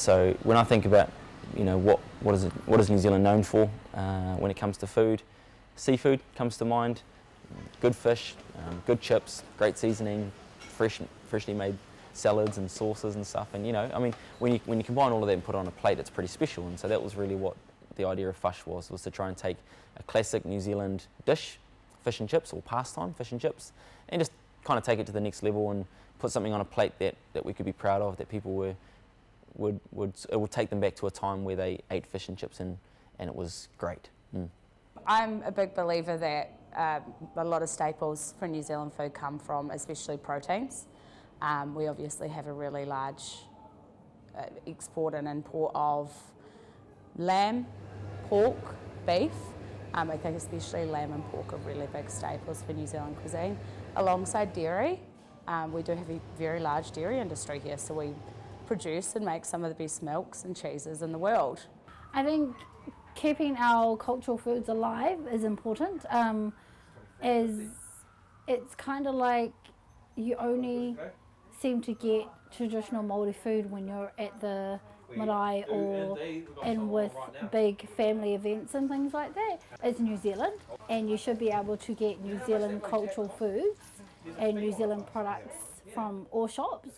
So when I think about, what is New Zealand known for when it comes to food, seafood comes to mind. Good fish, good chips, great seasoning, freshly made salads and sauces and stuff. And when you combine all of that and put it on a plate, it's pretty special. And so that was really what the idea of Fush was to try and take a classic New Zealand dish, fish and chips, or pastime, fish and chips, and just kind of take it to the next level and put something on a plate that we could be proud of, that people would take them back to a time where they ate fish and chips and it was great. I'm a big believer that a lot of staples for New Zealand food come from especially proteins. We obviously have a really large export and import of lamb, pork, beef. I think especially lamb and pork are really big staples for New Zealand cuisine. Alongside dairy, we do have a very large dairy industry here, so we produce and make some of the best milks and cheeses in the world. I think keeping our cultural foods alive is important. It's kind of like you only seem to get traditional Māori food when you're at the marae or with big family events and things like that. It's New Zealand, and you should be able to get New Zealand cultural foods and New Zealand products from all shops.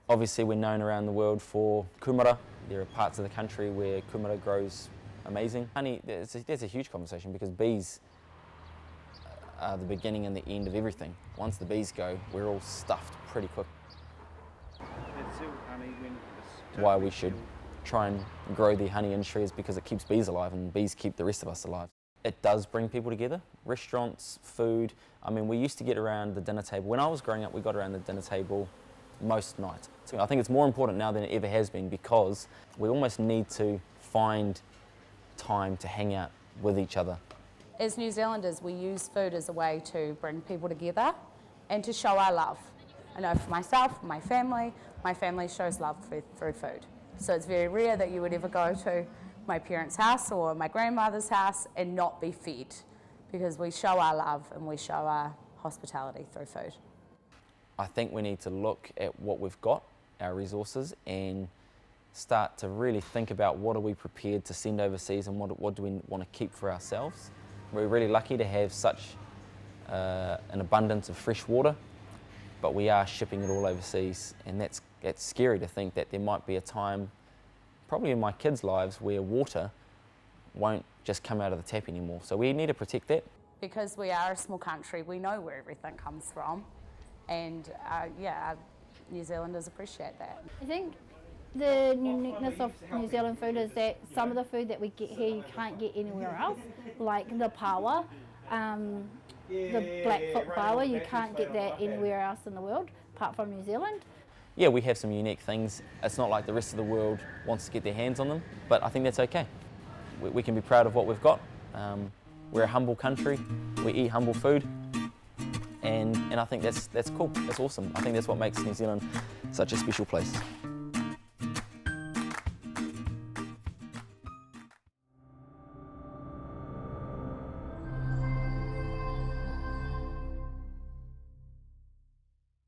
Obviously we're known around the world for kumara. There are parts of the country where kumara grows amazing. Honey, there's a huge conversation because bees are the beginning and the end of everything. Once the bees go, we're all stuffed pretty quick. Why we should try and grow the honey industry is because it keeps bees alive, and bees keep the rest of us alive. It does bring people together. Restaurants, food. We used to get around the dinner table. When I was growing up, we got around the dinner table most nights. So I think it's more important now than it ever has been, because we almost need to find time to hang out with each other. As New Zealanders, we use food as a way to bring people together and to show our love. I know for myself, my family shows love through food. So it's very rare that you would ever go to my parents' house or my grandmother's house and not be fed, because we show our love and we show our hospitality through food. I think we need to look at what we've got, our resources, and start to really think about what are we prepared to send overseas and what do we want to keep for ourselves. We're really lucky to have such an abundance of fresh water, but we are shipping it all overseas, and that's scary to think that there might be a time, probably in my kids' lives, where water won't just come out of the tap anymore. So we need to protect that. Because we are a small country, we know where everything comes from, and New Zealanders appreciate that. I think the uniqueness of New Zealand food is that some of the food that we get here you can't get anywhere else, like the pawa, the Blackfoot pawa, you can't get that anywhere else in the world apart from New Zealand. Yeah, we have some unique things. It's not like the rest of the world wants to get their hands on them, but I think that's okay. We can be proud of what we've got. We're a humble country, we eat humble food, and I think that's cool, that's awesome. I think that's what makes New Zealand such a special place.